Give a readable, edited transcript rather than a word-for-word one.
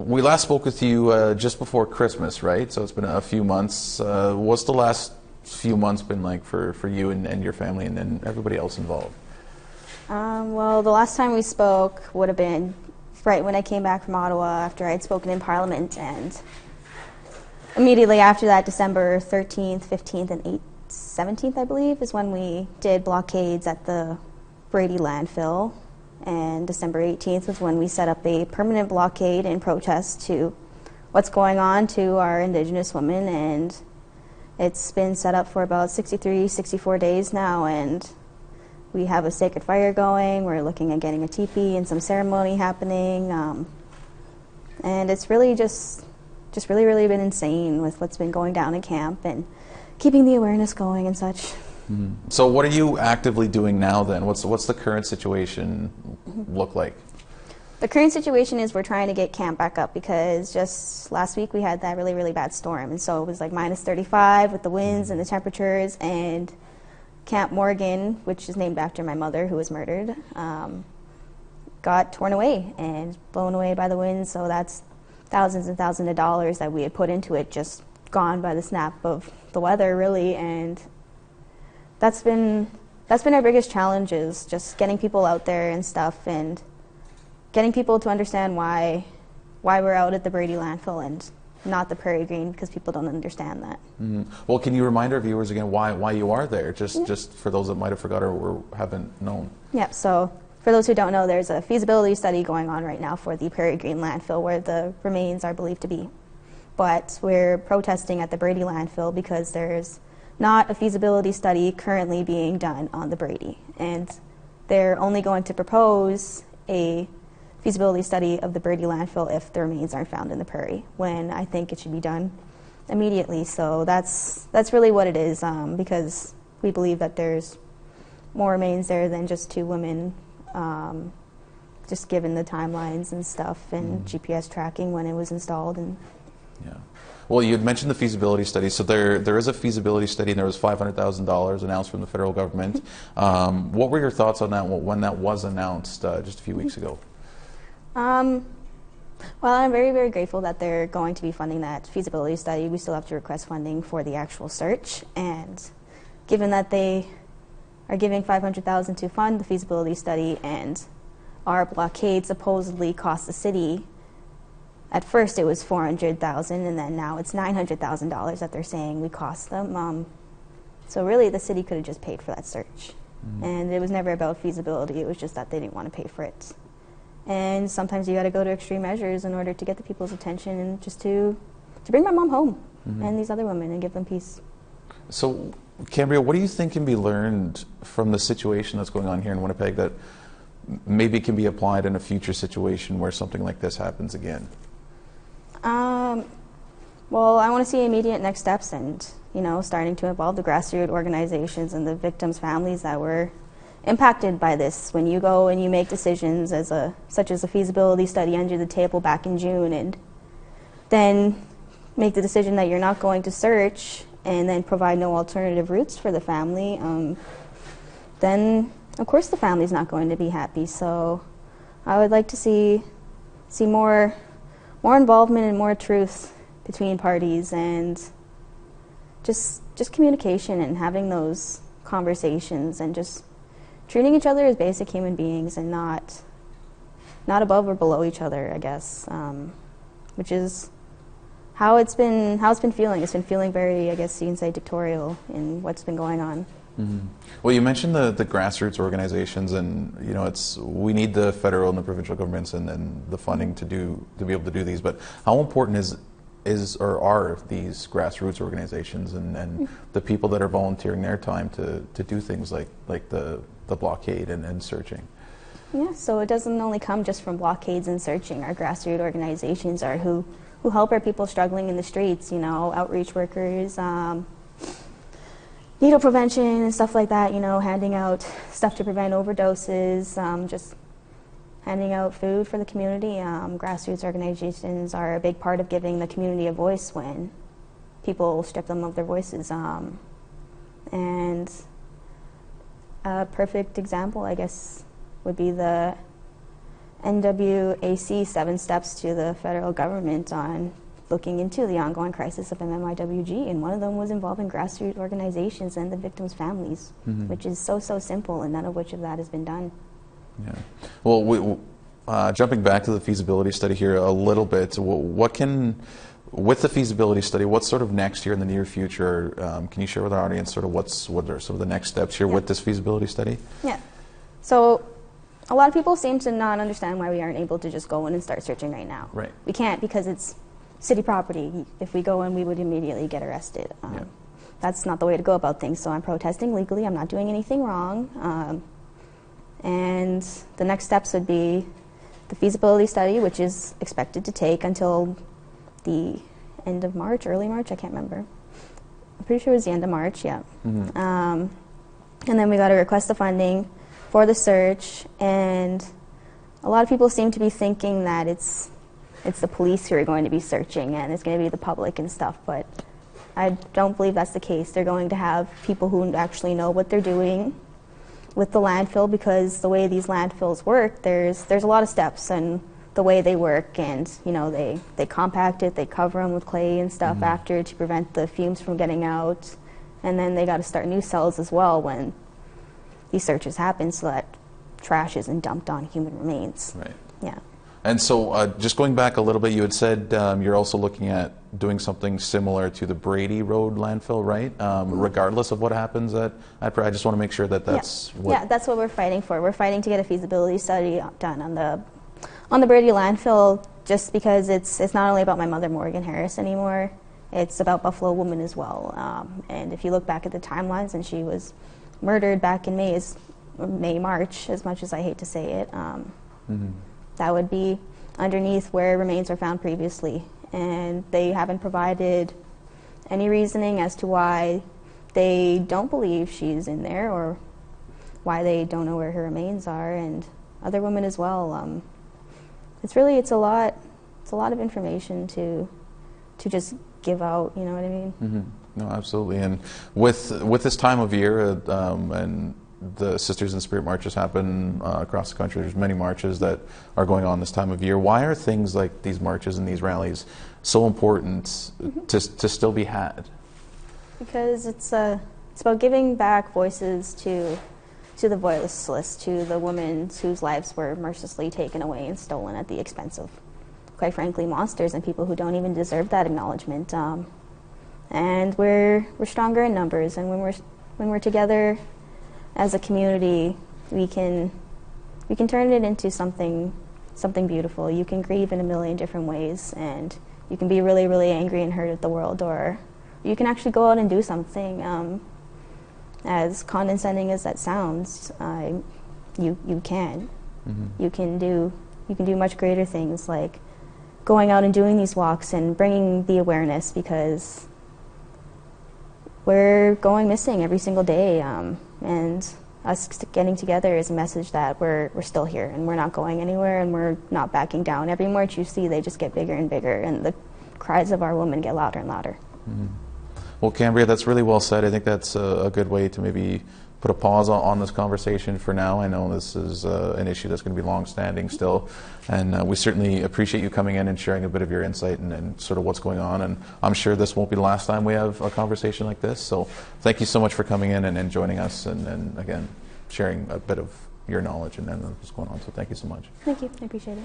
we last spoke with you just before Christmas, right? So it's been a few months. What's the last few months been like for you and your family and everybody else involved? Well, the last time we spoke would have been right when I came back from Ottawa after I had spoken in Parliament, and immediately after that, December 13th, 15th, and 17th, I believe, is when we did blockades at the Brady landfill. And December 18th was when we set up a permanent blockade in protest to what's going on to our Indigenous women. And it's been set up for about 63, 64 days now, and we have a sacred fire going. We're looking at getting a teepee and some ceremony happening. And it's really just really been insane with what's been going down in camp and keeping the awareness going and such. Mm-hmm. So what are you actively doing now then? What's the current situation look like? The current situation is we're trying to get camp back up because just last week we had that really, really bad storm. And so it was like minus 35 with the winds and the temperatures, and Camp Morgan, which is named after my mother who was murdered, got torn away and blown away by the wind. So that's thousands and thousands of dollars that we had put into it just gone by the snap of the weather, really. And that's been our biggest challenge, is just getting people out there and stuff, and getting people to understand why we're out at the Brady landfill and not the Prairie Green, because people don't understand that. Mm-hmm. Well, can you remind our viewers again why you are there, just for those that might have forgot or haven't known? Yeah, so for those who don't know, there's a feasibility study going on right now for the Prairie Green landfill where the remains are believed to be. But we're protesting at the Brady landfill because there's not a feasibility study currently being done on the Brady. And they're only going to propose a feasibility study of the Brady landfill if the remains aren't found in the prairie, when I think it should be done immediately. So that's really what it is, because we believe that there's more remains there than just 2 women, just given the timelines and stuff and GPS tracking when it was installed. And yeah. Well, you had mentioned the feasibility study. So there is a feasibility study, and there was $500,000 announced from the federal government. What were your thoughts on that when that was announced just a few weeks ago? Well, I'm very, very grateful that they're going to be funding that feasibility study. We still have to request funding for the actual search, and given that they are giving $500,000 to fund the feasibility study, and our blockade supposedly cost the city, at first it was $400,000, and then now it's $900,000 that they're saying we cost them. So really, the city could have just paid for that search, and it was never about feasibility. It was just that they didn't want to pay for it. And sometimes you got to go to extreme measures in order to get the people's attention, and just to bring my mom home and these other women and give them peace. So, Cambria, what do you think can be learned from the situation that's going on here in Winnipeg that maybe can be applied in a future situation where something like this happens again? Well, I want to see immediate next steps, and starting to involve the grassroots organizations and the victims' families that were impacted by this. When you go and you make decisions such as a feasibility study under the table back in June, and then make the decision that you're not going to search, and then provide no alternative routes for the family, then of course the family's not going to be happy. So I would like to see more involvement and more truth between parties, and just communication and having those conversations, and just treating each other as basic human beings and not above or below each other, I guess, which is how it's been feeling. It's been feeling very, I guess you can say, dictatorial in what's been going on. Mm-hmm. Well, you mentioned the grassroots organizations, and we need the federal and the provincial governments and the funding to be able to do these. But how important are these grassroots organizations and the people that are volunteering their time to do things like the blockade and searching? Yeah, so it doesn't only come just from blockades and searching. Our grassroots organizations are who help our people struggling in the streets, outreach workers, needle prevention and stuff like that, handing out stuff to prevent overdoses, just handing out food for the community. Grassroots organizations are a big part of giving the community a voice when people strip them of their voices. And a perfect example, I guess, would be the NWAC 7 Steps to the Federal Government on looking into the ongoing crisis of MMIWG, and one of them was involving grassroots organizations and the victims' families, which is so simple, and none of which of that has been done. Yeah. Well, jumping back to the feasibility study here a little bit, with the feasibility study, what's sort of next here in the near future? Can you share with our audience sort of what are sort of the next steps here with this feasibility study? Yeah. So a lot of people seem to not understand why we aren't able to just go in and start searching right now. Right. We can't because it's city property. If we go in, we would immediately get arrested. That's not the way to go about things. So I'm protesting legally. I'm not doing anything wrong. And the next steps would be the feasibility study, which is expected to take until the end of March, early March, I can't remember. I'm pretty sure it was the end of March, yeah. And then we got to request the funding for the search, and a lot of people seem to be thinking that it's the police who are going to be searching and it's going to be the public and stuff, but I don't believe that's the case. They're going to have people who actually know what they're doing with the landfill, because the way these landfills work, there's a lot of steps and the way they work, and you know, they compact it, they cover them with clay and stuff after to prevent the fumes from getting out, and then they got to start new cells as well when these searches happen, so that trash isn't dumped on human remains. Right. Yeah. And so just going back a little bit, you had said you're also looking at doing something similar to the Brady Road landfill, right? Regardless of what happens at I just want to make sure that that's what... Yeah, that's what we're fighting for. We're fighting to get a feasibility study done on the Brady landfill, just because it's not only about my mother, Morgan Harris, anymore. It's about Buffalo women as well. And if you look back at the timelines, and she was murdered back in March, as much as I hate to say it, that would be underneath where remains were found previously. And they haven't provided any reasoning as to why they don't believe she's in there, or why they don't know where her remains are, and other women as well. It's a lot of information to just give out, you know what I mean? No, absolutely. And with this time of year, and the Sisters in Spirit marches happen across the country. There's many marches that are going on this time of year. Why are things like these marches and these rallies so important to still be had? Because it's about giving back voices to the voiceless, to the women whose lives were mercilessly taken away and stolen at the expense of, quite frankly, monsters and people who don't even deserve that acknowledgement. And we're stronger in numbers, and when we're together as a community, we can turn it into something beautiful. You can grieve in a million different ways, and you can be really, really angry and hurt at the world, or you can actually go out and do something. As condescending as that sounds, you can. You can do much greater things, like going out and doing these walks and bringing the awareness, because we're going missing every single day. And us getting together is a message that we're still here, and we're not going anywhere, and we're not backing down. Every march you see, they just get bigger and bigger, and the cries of our women get louder and louder. Well, Cambria, that's really well said. I think that's a good way to maybe put a pause on this conversation for now. I know this is an issue that's going to be long-standing still, and we certainly appreciate you coming in and sharing a bit of your insight and sort of what's going on. And I'm sure this won't be the last time we have a conversation like this. So thank you so much for coming in and joining us, and again, sharing a bit of your knowledge and what's going on. So thank you so much. Thank you. I appreciate it.